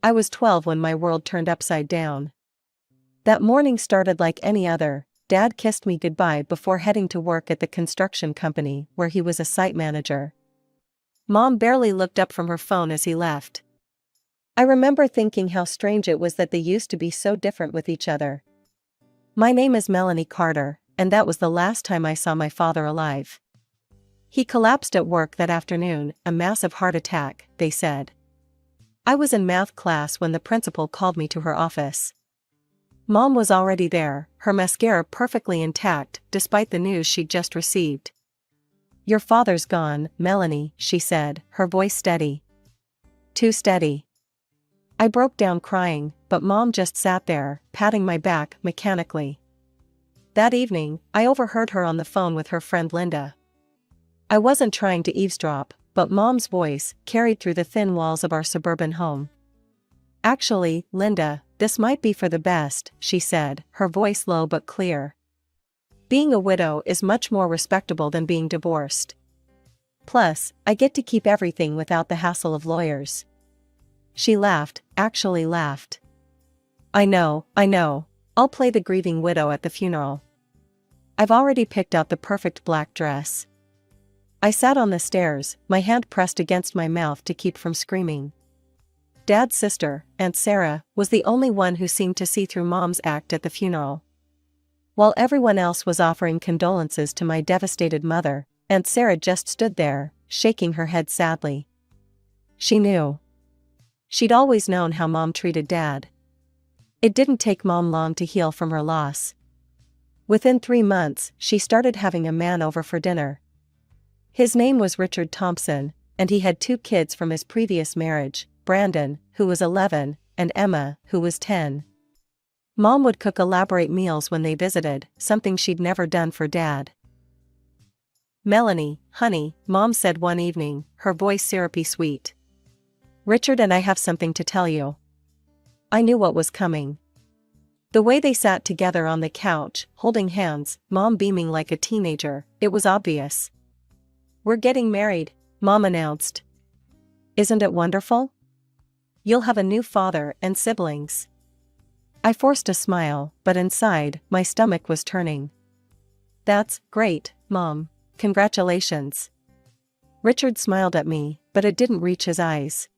I was 12 when my world turned upside down. That morning started like any other. Dad kissed me goodbye before heading to work at the construction company where he was a site manager. Mom barely looked up from her phone as he left. I remember thinking how strange it was that they used to be so different with each other. My name is Melanie Carter, and that was the last time I saw my father alive. He collapsed at work that afternoon, a massive heart attack, they said. I was in math class when the principal called me to her office. Mom was already there, her mascara perfectly intact despite the news she'd just received. "Your father's gone, Melanie," she said, her voice steady. Too steady. I broke down crying, but Mom just sat there, patting my back mechanically. That evening, I overheard her on the phone with her friend Linda. I wasn't trying to eavesdrop, but Mom's voice carried through the thin walls of our suburban home. "Actually, Linda, this might be for the best," she said, her voice low but clear. "Being a widow is much more respectable than being divorced. Plus, I get to keep everything without the hassle of lawyers." She laughed, actually laughed. I know. I'll play the grieving widow at the funeral. I've already picked out the perfect black dress." I sat on the stairs, my hand pressed against my mouth to keep from screaming. Dad's sister, Aunt Sarah, was the only one who seemed to see through Mom's act at the funeral. While everyone else was offering condolences to my devastated mother, Aunt Sarah just stood there, shaking her head sadly. She knew. She'd always known how Mom treated Dad. It didn't take Mom long to heal from her loss. Within 3 months, she started having a man over for dinner. His name was Richard Thompson, and he had 2 kids from his previous marriage, Brandon, who was 11, and Emma, who was 10. Mom would cook elaborate meals when they visited, something she'd never done for Dad. "Melanie, honey," Mom said one evening, her voice syrupy sweet. "Richard and I have something to tell you." I knew what was coming. The way they sat together on the couch, holding hands, Mom beaming like a teenager, it was obvious. "We're getting married," Mom announced. "Isn't it wonderful? You'll have a new father and siblings." I forced a smile, but inside, my stomach was turning. "That's great, Mom. Congratulations." Richard smiled at me, but it didn't reach his eyes.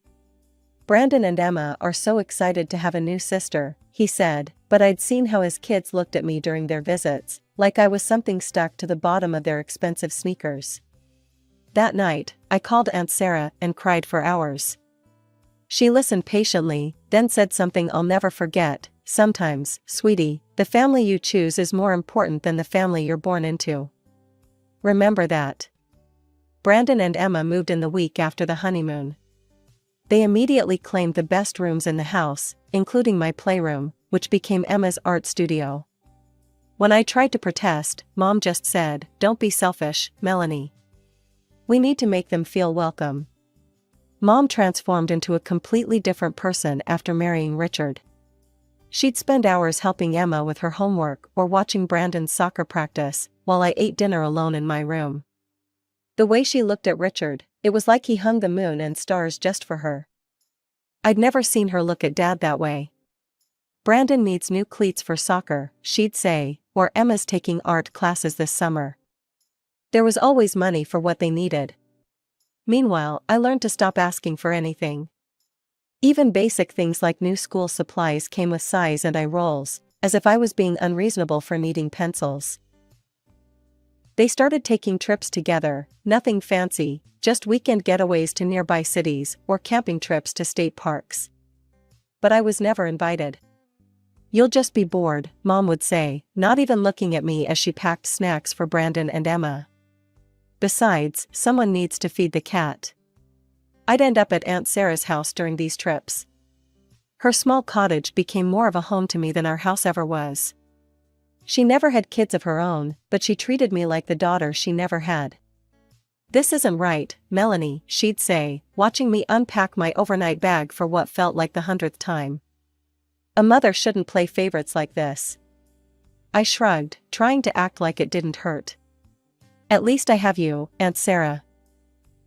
"Brandon and Emma are so excited to have a new sister," he said, but I'd seen how his kids looked at me during their visits, like I was something stuck to the bottom of their expensive sneakers. That night, I called Aunt Sarah and cried for hours. She listened patiently, then said something I'll never forget. "Sometimes, sweetie, the family you choose is more important than the family you're born into. Remember that." Brandon and Emma moved in the week after the honeymoon. They immediately claimed the best rooms in the house, including my playroom, which became Emma's art studio. When I tried to protest, Mom just said, "Don't be selfish, Melanie. We need to make them feel welcome." Mom transformed into a completely different person after marrying Richard. She'd spend hours helping Emma with her homework or watching Brandon's soccer practice, while I ate dinner alone in my room. The way she looked at Richard, it was like he hung the moon and stars just for her. I'd never seen her look at Dad that way. "Brandon needs new cleats for soccer," she'd say, or "Emma's taking art classes this summer." There was always money for what they needed. Meanwhile, I learned to stop asking for anything. Even basic things like new school supplies came with size and eye rolls, as if I was being unreasonable for needing pencils. They started taking trips together, nothing fancy, just weekend getaways to nearby cities or camping trips to state parks. But I was never invited. "You'll just be bored," Mom would say, not even looking at me as she packed snacks for Brandon and Emma. "Besides, someone needs to feed the cat." I'd end up at Aunt Sarah's house during these trips. Her small cottage became more of a home to me than our house ever was. She never had kids of her own, but she treated me like the daughter she never had. "This isn't right, Melanie," she'd say, watching me unpack my overnight bag for what felt like the 100th time. "A mother shouldn't play favorites like this." I shrugged, trying to act like it didn't hurt. "At least I have you, Aunt Sarah."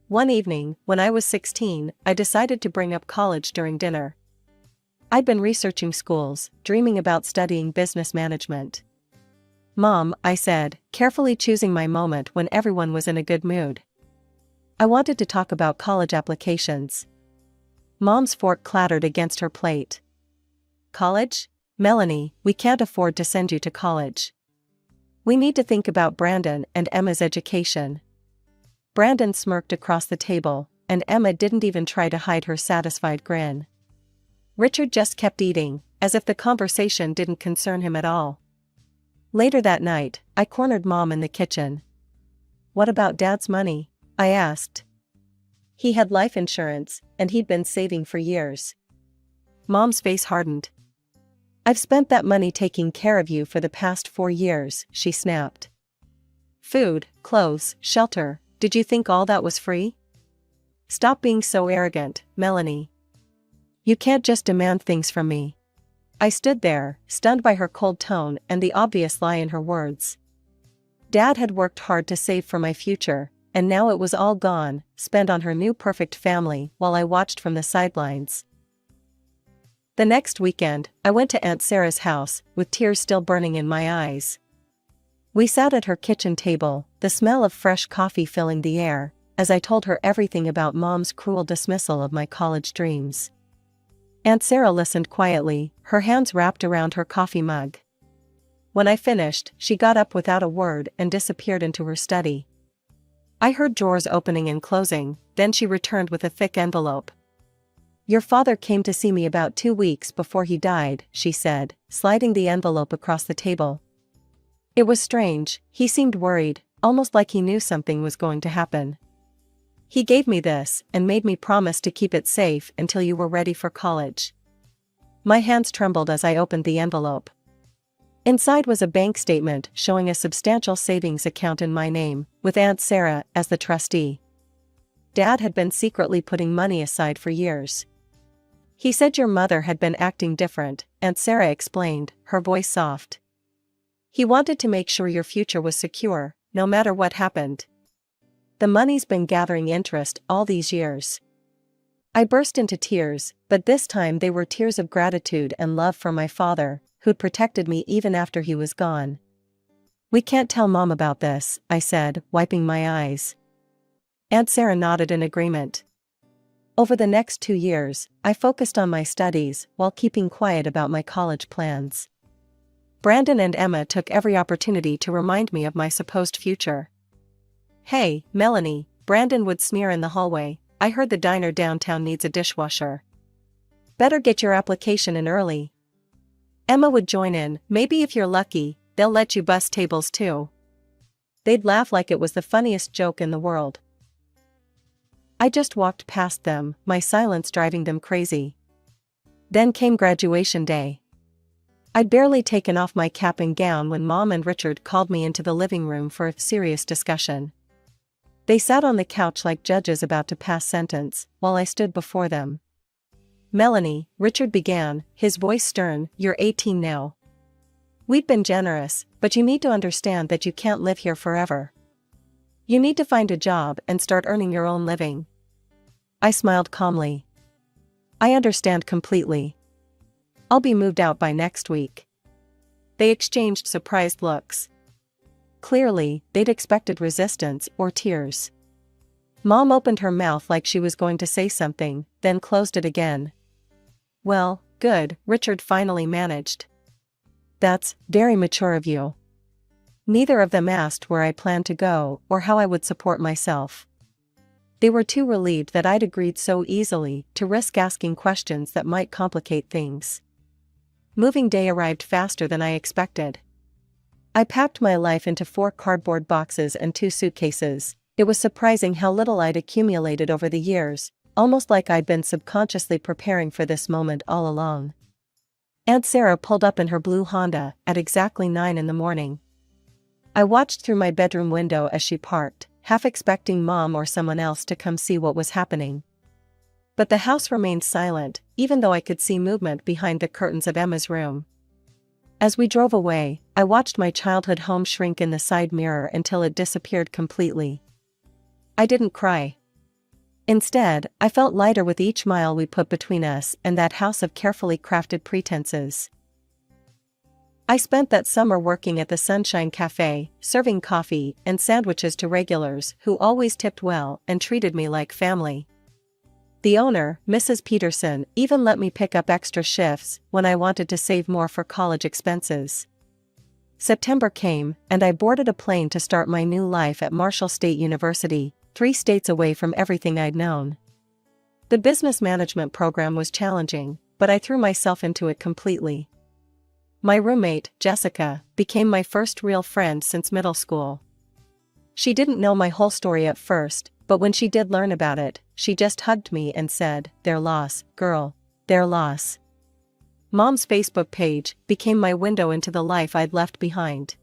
One evening, when I was 16, I decided to bring up college during dinner. I'd been researching schools, dreaming about studying business management. "Mom," I said, carefully choosing my moment when everyone was in a good mood. "I wanted to talk about college applications." Mom's fork clattered against her plate. "College? Melanie, we can't afford to send you to college. We need to think about Brandon and Emma's education." Brandon smirked across the table, and Emma didn't even try to hide her satisfied grin. Richard just kept eating, as if the conversation didn't concern him at all. Later that night, I cornered Mom in the kitchen. "What about Dad's money?" I asked. "He had life insurance, and he'd been saving for years." Mom's face hardened. "I've spent that money taking care of you for the past 4 years," she snapped. "Food, clothes, shelter, did you think all that was free?" "Stop being so arrogant, Melanie. You can't just demand things from me." I stood there, stunned by her cold tone and the obvious lie in her words. Dad had worked hard to save for my future, and now it was all gone, spent on her new perfect family while I watched from the sidelines. The next weekend, I went to Aunt Sarah's house, with tears still burning in my eyes. We sat at her kitchen table, the smell of fresh coffee filling the air, as I told her everything about Mom's cruel dismissal of my college dreams. Aunt Sarah listened quietly, her hands wrapped around her coffee mug. When I finished, she got up without a word and disappeared into her study. I heard drawers opening and closing, then she returned with a thick envelope. "Your father came to see me about 2 weeks before he died," she said, sliding the envelope across the table. "It was strange, he seemed worried, almost like he knew something was going to happen. He gave me this, and made me promise to keep it safe until you were ready for college." My hands trembled as I opened the envelope. Inside was a bank statement showing a substantial savings account in my name, with Aunt Sarah as the trustee. Dad had been secretly putting money aside for years. "He said your mother had been acting different," Aunt Sarah explained, her voice soft. "He wanted to make sure your future was secure, no matter what happened. The money's been gathering interest all these years." I burst into tears, but this time they were tears of gratitude and love for my father, who'd protected me even after he was gone. "We can't tell Mom about this," I said, wiping my eyes. Aunt Sarah nodded in agreement. Over the next 2 years, I focused on my studies while keeping quiet about my college plans. Brandon and Emma took every opportunity to remind me of my supposed future. "Hey, Melanie," Brandon would sneer in the hallway, "I heard the diner downtown needs a dishwasher. Better get your application in early." Emma would join in, "Maybe if you're lucky, they'll let you bus tables too." They'd laugh like it was the funniest joke in the world. I just walked past them, my silence driving them crazy. Then came graduation day. I'd barely taken off my cap and gown when Mom and Richard called me into the living room for a serious discussion. They sat on the couch like judges about to pass sentence, while I stood before them. "Melanie," Richard began, his voice stern, "you're 18 now. We've been generous, but you need to understand that you can't live here forever. You need to find a job and start earning your own living." I smiled calmly. "I understand completely. I'll be moved out by next week." They exchanged surprised looks. Clearly, they'd expected resistance or tears. Mom opened her mouth like she was going to say something, then closed it again. "Well, good," Richard finally managed. "That's very mature of you." Neither of them asked where I planned to go or how I would support myself. They were too relieved that I'd agreed so easily to risk asking questions that might complicate things. Moving day arrived faster than I expected. I packed my life into 4 cardboard boxes and 2 suitcases. It was surprising how little I'd accumulated over the years, almost like I'd been subconsciously preparing for this moment all along. Aunt Sarah pulled up in her blue Honda at exactly 9 in the morning. I watched through my bedroom window as she parked, half expecting Mom or someone else to come see what was happening. But the house remained silent, even though I could see movement behind the curtains of Emma's room. As we drove away, I watched my childhood home shrink in the side mirror until it disappeared completely. I didn't cry. Instead, I felt lighter with each mile we put between us and that house of carefully crafted pretenses. I spent that summer working at the Sunshine Cafe, serving coffee and sandwiches to regulars who always tipped well and treated me like family. The owner, Mrs. Peterson, even let me pick up extra shifts when I wanted to save more for college expenses. September came, and I boarded a plane to start my new life at Marshall State University, 3 states away from everything I'd known. The business management program was challenging, but I threw myself into it completely. My roommate, Jessica, became my first real friend since middle school. She didn't know my whole story at first, but when she did learn about it, she just hugged me and said, "Their loss, girl, their loss." Mom's Facebook page became my window into the life I'd left behind.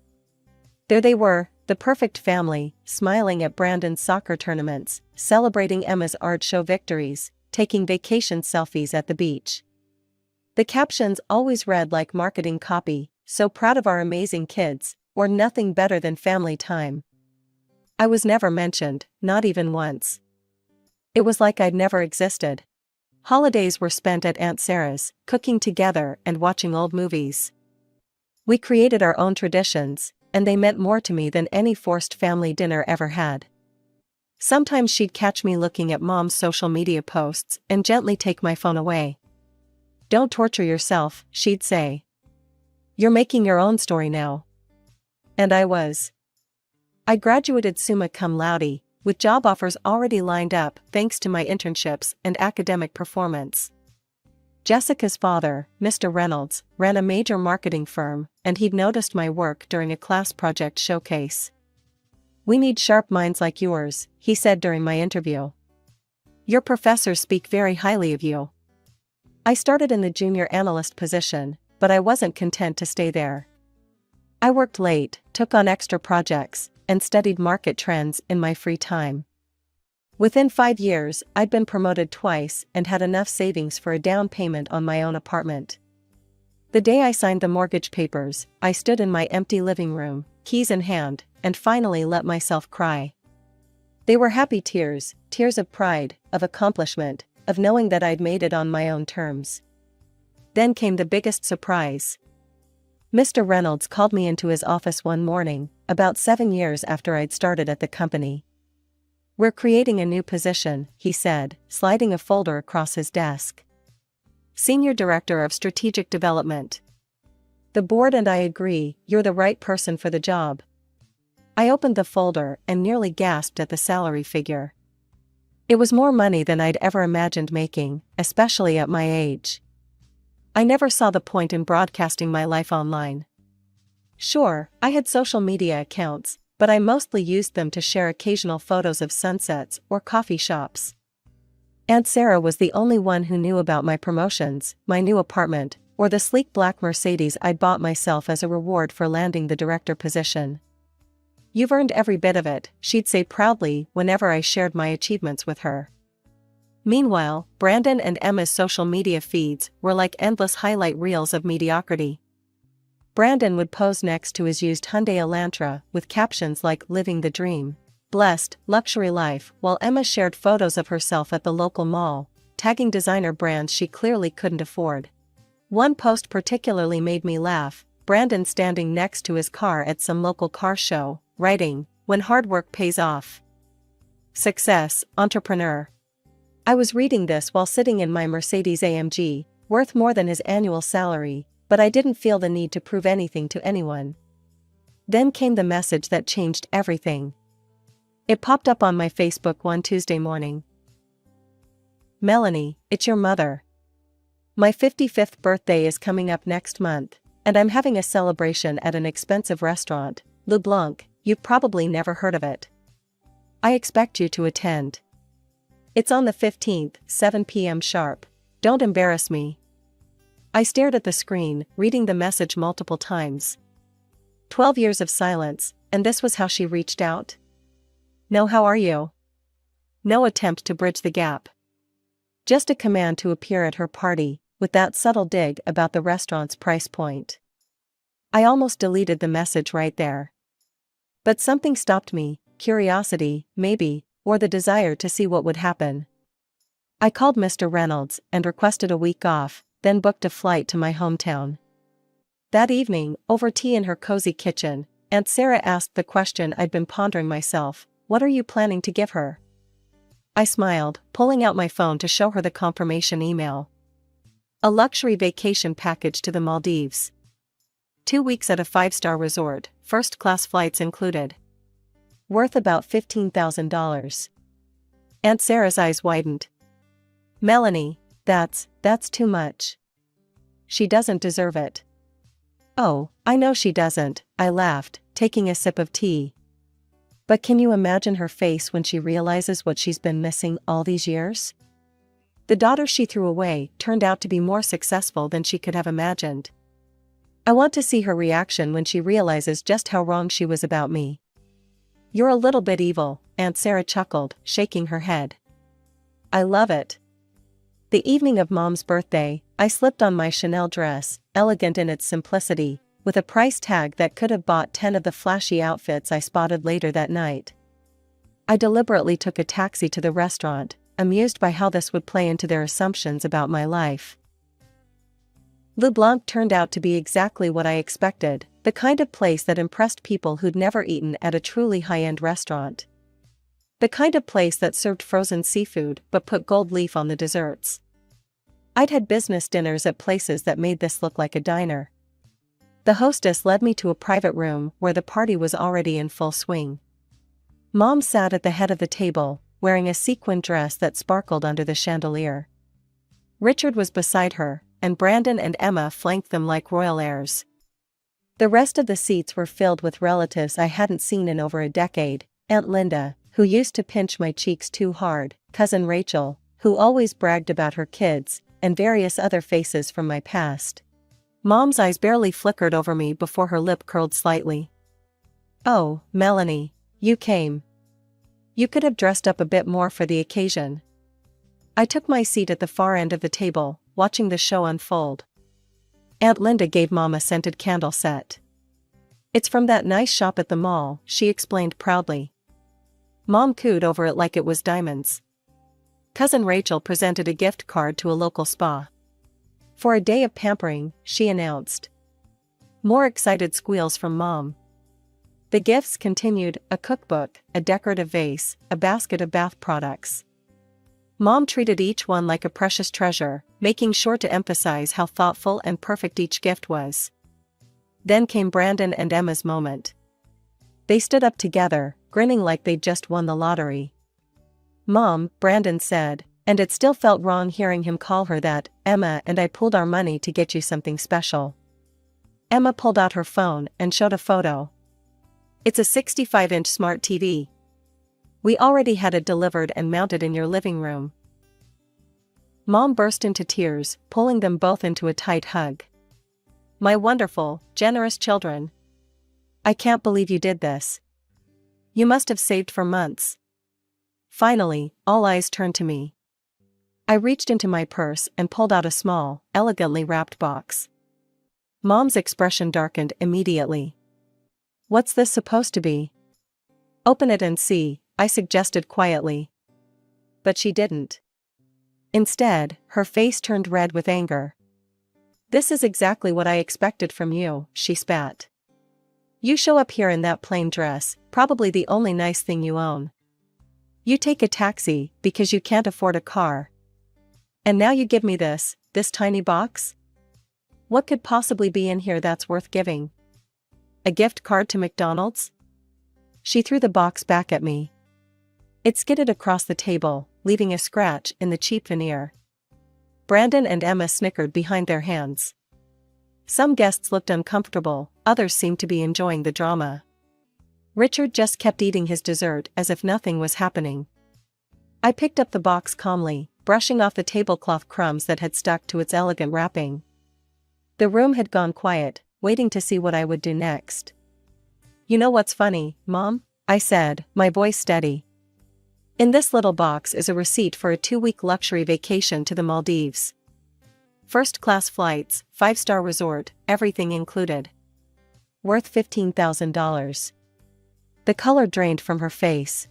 There they were, the perfect family, smiling at Brandon's soccer tournaments, celebrating Emma's art show victories, taking vacation selfies at the beach. The captions always read like marketing copy, "So proud of our amazing kids," or "Nothing better than family time." I was never mentioned, not even once. It was like I'd never existed. Holidays were spent at Aunt Sarah's, cooking together and watching old movies. We created our own traditions, and they meant more to me than any forced family dinner ever had. Sometimes she'd catch me looking at Mom's social media posts and gently take my phone away. "Don't torture yourself," she'd say. "You're making your own story now." And I was. I graduated summa cum laude, with job offers already lined up thanks to my internships and academic performance. Jessica's father, Mr. Reynolds, ran a major marketing firm, and he'd noticed my work during a class project showcase. "We need sharp minds like yours," he said during my interview. "Your professors speak very highly of you." I started in the junior analyst position, but I wasn't content to stay there. I worked late, took on extra projects, and studied market trends in my free time. Within 5 years, I'd been promoted twice and had enough savings for a down payment on my own apartment. The day I signed the mortgage papers, I stood in my empty living room, keys in hand, and finally let myself cry. They were happy tears, tears of pride, of accomplishment, of knowing that I'd made it on my own terms. Then came the biggest surprise. Mr. Reynolds called me into his office one morning, about 7 years after I'd started at the company. "We're creating a new position," he said, sliding a folder across his desk. "Senior Director of Strategic Development. The board and I agree you're the right person for the job." I opened the folder and nearly gasped at the salary figure. It was more money than I'd ever imagined making, especially at my age. I never saw the point in broadcasting my life online. Sure, I had social media accounts, but I mostly used them to share occasional photos of sunsets or coffee shops. Aunt Sarah was the only one who knew about my promotions, my new apartment, or the sleek black Mercedes I'd bought myself as a reward for landing the director position. "You've earned every bit of it," she'd say proudly whenever I shared my achievements with her. Meanwhile, Brandon and Emma's social media feeds were like endless highlight reels of mediocrity. Brandon would pose next to his used Hyundai Elantra with captions like "Living the Dream," "Blessed," "Luxury Life," while Emma shared photos of herself at the local mall, tagging designer brands she clearly couldn't afford. One post particularly made me laugh, Brandon standing next to his car at some local car show, writing, "When hard work pays off. Success, entrepreneur." I was reading this while sitting in my Mercedes AMG, worth more than his annual salary, but I didn't feel the need to prove anything to anyone. Then came the message that changed everything. It popped up on my Facebook one Tuesday morning. "Melanie, it's your mother. My 55th birthday is coming up next month, and I'm having a celebration at an expensive restaurant, Le Blanc. You've probably never heard of it. I expect you to attend. It's on the 15th, 7 p.m. sharp. Don't embarrass me." I stared at the screen, reading the message multiple times. 12 years of silence, and this was how she reached out? "No, how are you?" No attempt to bridge the gap. Just a command to appear at her party, with that subtle dig about the restaurant's price point. I almost deleted the message right there. But something stopped me, curiosity, maybe, or the desire to see what would happen. I called Mr. Reynolds and requested a week off, then booked a flight to my hometown. That evening, over tea in her cozy kitchen, Aunt Sarah asked the question I'd been pondering myself: "What are you planning to give her?" I smiled, pulling out my phone to show her the confirmation email. A luxury vacation package to the Maldives. 2 weeks at a 5-star resort, first-class flights included. Worth about $15,000. Aunt Sarah's eyes widened. "Melanie, that's too much. She doesn't deserve it." "Oh, I know she doesn't," I laughed, taking a sip of tea. "But can you imagine her face when she realizes what she's been missing all these years?" The daughter she threw away turned out to be more successful than she could have imagined. I want to see her reaction when she realizes just how wrong she was about me. "You're a little bit evil," Aunt Sarah chuckled, shaking her head. "I love it." The evening of Mom's birthday, I slipped on my Chanel dress, elegant in its simplicity, with a price tag that could have bought 10 of the flashy outfits I spotted later that night. I deliberately took a taxi to the restaurant, amused by how this would play into their assumptions about my life. Le Blanc turned out to be exactly what I expected, the kind of place that impressed people who'd never eaten at a truly high-end restaurant. The kind of place that served frozen seafood but put gold leaf on the desserts. I'd had business dinners at places that made this look like a diner. The hostess led me to a private room where the party was already in full swing. Mom sat at the head of the table, wearing a sequin dress that sparkled under the chandelier. Richard was beside her, and Brandon and Emma flanked them like royal heirs. The rest of the seats were filled with relatives I hadn't seen in over a decade: Aunt Linda, who used to pinch my cheeks too hard, Cousin Rachel, who always bragged about her kids, and various other faces from my past. Mom's eyes barely flickered over me before her lip curled slightly. "Oh, Melanie, you came. You could have dressed up a bit more for the occasion." I took my seat at the far end of the table, watching the show unfold. Aunt Linda gave Mom a scented candle set. "It's from that nice shop at the mall," she explained proudly. Mom cooed over it like it was diamonds. Cousin Rachel presented a gift card to a local spa. "For a day of pampering," she announced. More excited squeals from Mom. The gifts continued: a cookbook, a decorative vase, a basket of bath products. Mom treated each one like a precious treasure, making sure to emphasize how thoughtful and perfect each gift was. Then came Brandon and Emma's moment. They stood up together, grinning like they'd just won the lottery. "Mom," Brandon said, and it still felt wrong hearing him call her that, "Emma and I pooled our money to get you something special." Emma pulled out her phone and showed a photo. "It's a 65-inch smart TV. We already had it delivered and mounted in your living room." Mom burst into tears, pulling them both into a tight hug. "My wonderful, generous children. I can't believe you did this. You must have saved for months." Finally, all eyes turned to me. I reached into my purse and pulled out a small, elegantly wrapped box. Mom's expression darkened immediately. "What's this supposed to be?" "Open it and see," I suggested quietly. But she didn't. Instead, her face turned red with anger. "This is exactly what I expected from you," she spat. "You show up here in that plain dress, probably the only nice thing you own. You take a taxi because you can't afford a car. And now you give me this tiny box? What could possibly be in here that's worth giving? A gift card to McDonald's?" She threw the box back at me. It skidded across the table, leaving a scratch in the cheap veneer. Brandon and Emma snickered behind their hands. Some guests looked uncomfortable, others seemed to be enjoying the drama. Richard just kept eating his dessert as if nothing was happening. I picked up the box calmly, brushing off the tablecloth crumbs that had stuck to its elegant wrapping. The room had gone quiet, waiting to see what I would do next. "You know what's funny, Mom?" I said, my voice steady. "In this little box is a receipt for a 2-week luxury vacation to the Maldives. First-class flights, 5-star resort, everything included. Worth $15,000. The color drained from her face.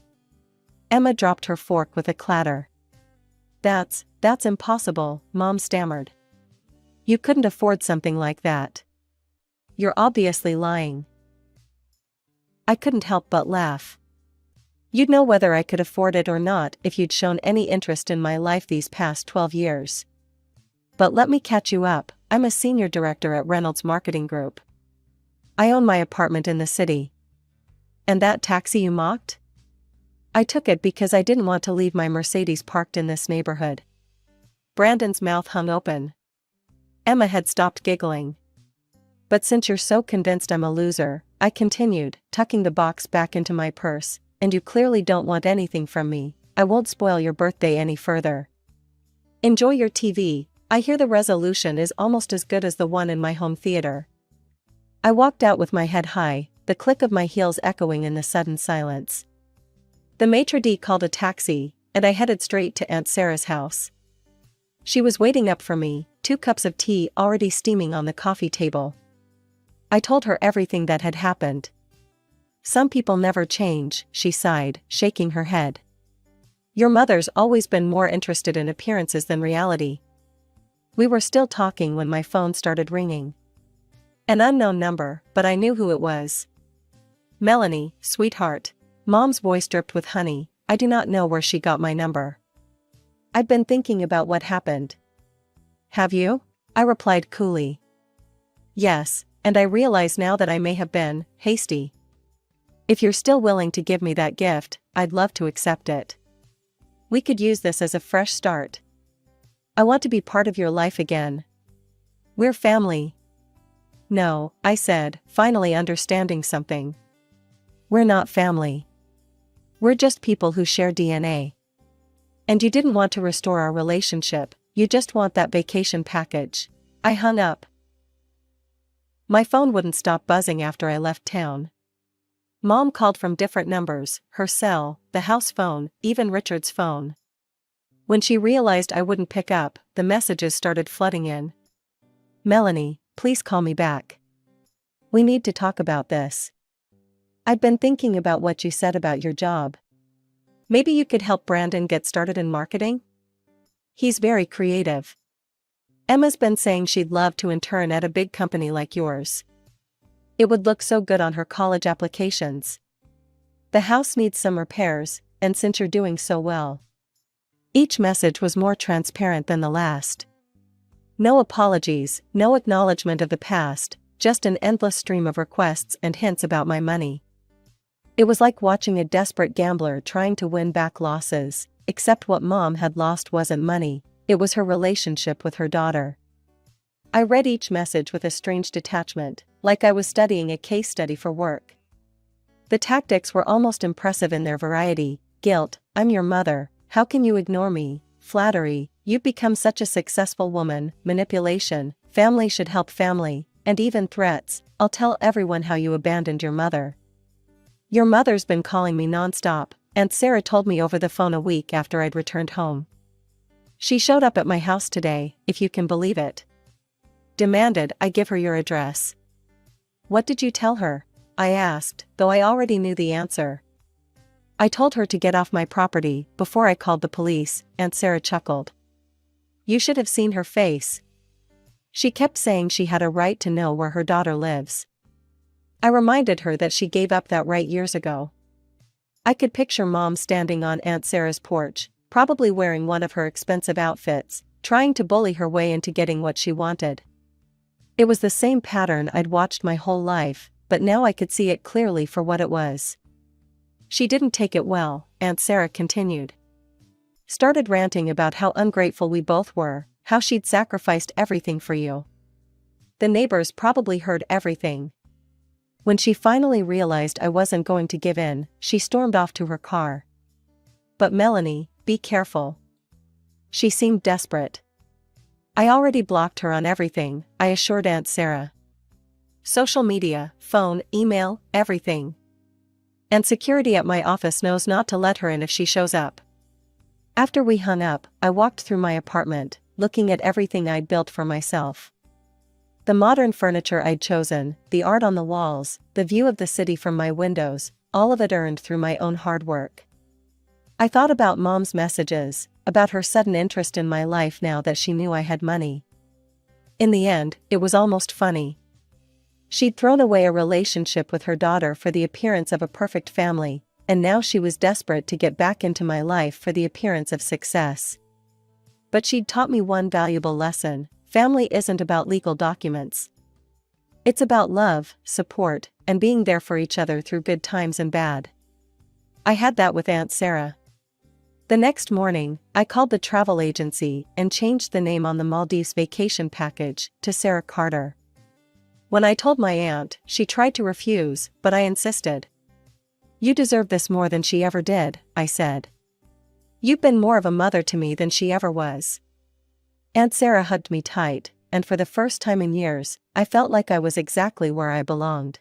Emma dropped her fork with a clatter. That's impossible," Mom stammered. "You couldn't afford something like that. You're obviously lying." I couldn't help but laugh. "You'd know whether I could afford it or not if you'd shown any interest in my life these past 12 years. But let me catch you up, I'm a senior director at Reynolds Marketing Group. I own my apartment in the city. And that taxi you mocked? I took it because I didn't want to leave my Mercedes parked in this neighborhood." Brandon's mouth hung open. Emma had stopped giggling. "But since you're so convinced I'm a loser," I continued, tucking the box back into my purse, "and you clearly don't want anything from me, I won't spoil your birthday any further. Enjoy your TV, I hear the resolution is almost as good as the one in my home theater." I walked out with my head high, the click of my heels echoing in the sudden silence. The maitre d' called a taxi, and I headed straight to Aunt Sarah's house. She was waiting up for me, 2 cups of tea already steaming on the coffee table. I told her everything that had happened. "Some people never change," she sighed, shaking her head. "Your mother's always been more interested in appearances than reality." We were still talking when my phone started ringing. An unknown number, but I knew who it was. "Melanie, sweetheart." Mom's voice dripped with honey. "I do not know where she got my number. I've been thinking about what happened." "Have you?" I replied coolly. "Yes, and I realize now that I may have been hasty. If you're still willing to give me that gift, I'd love to accept it. We could use this as a fresh start. I want to be part of your life again. We're family." "No," I said, finally understanding something. "We're not family. We're just people who share DNA. And you didn't want to restore our relationship, you just want that vacation package." I hung up. My phone wouldn't stop buzzing after I left town. Mom called from different numbers, her cell, the house phone, even Richard's phone. When she realized I wouldn't pick up, the messages started flooding in. "Melanie, please call me back. We need to talk about this. I've been thinking about what you said about your job. Maybe you could help Brandon get started in marketing? He's very creative. Emma's been saying she'd love to intern at a big company like yours. It would look so good on her college applications. The house needs some repairs, and since you're doing so well." Each message was more transparent than the last. No apologies, no acknowledgement of the past, just an endless stream of requests and hints about my money. It was like watching a desperate gambler trying to win back losses, except what Mom had lost wasn't money, it was her relationship with her daughter. I read each message with a strange detachment, like I was studying a case study for work. The tactics were almost impressive in their variety: guilt, "I'm your mother, how can you ignore me?" Flattery, "You've become such a successful woman," manipulation, "Family should help family," and even threats, "I'll tell everyone how you abandoned your mother. Your mother's been calling me nonstop," Aunt Sarah told me over the phone a week after I'd returned home. "She showed up at my house today, if you can believe it. Demanded I give her your address." "What did you tell her?" I asked, though I already knew the answer. "I told her to get off my property before I called the police," Aunt Sarah chuckled. "You should have seen her face. She kept saying she had a right to know where her daughter lives." I reminded her that she gave up that right years ago. I could picture Mom standing on Aunt Sarah's porch, probably wearing one of her expensive outfits, trying to bully her way into getting what she wanted. It was the same pattern I'd watched my whole life, but now I could see it clearly for what it was. "She didn't take it well," Aunt Sarah continued. "Started ranting about how ungrateful we both were, how she'd sacrificed everything for you. The neighbors probably heard everything. When she finally realized I wasn't going to give in, she stormed off to her car. But Melanie, be careful." She seemed desperate. "I already blocked her on everything," I assured Aunt Sarah. "Social media, phone, email, everything. And security at my office knows not to let her in if she shows up." After we hung up, I walked through my apartment, looking at everything I'd built for myself. The modern furniture I'd chosen, the art on the walls, the view of the city from my windows, all of it earned through my own hard work. I thought about Mom's messages, about her sudden interest in my life now that she knew I had money. In the end, it was almost funny. She'd thrown away a relationship with her daughter for the appearance of a perfect family, and now she was desperate to get back into my life for the appearance of success. But she'd taught me one valuable lesson: family isn't about legal documents. It's about love, support, and being there for each other through good times and bad. I had that with Aunt Sarah. The next morning, I called the travel agency and changed the name on the Maldives vacation package to Sarah Carter. When I told my aunt, she tried to refuse, but I insisted. "You deserve this more than she ever did," I said. "You've been more of a mother to me than she ever was." Aunt Sarah hugged me tight, and for the first time in years, I felt like I was exactly where I belonged.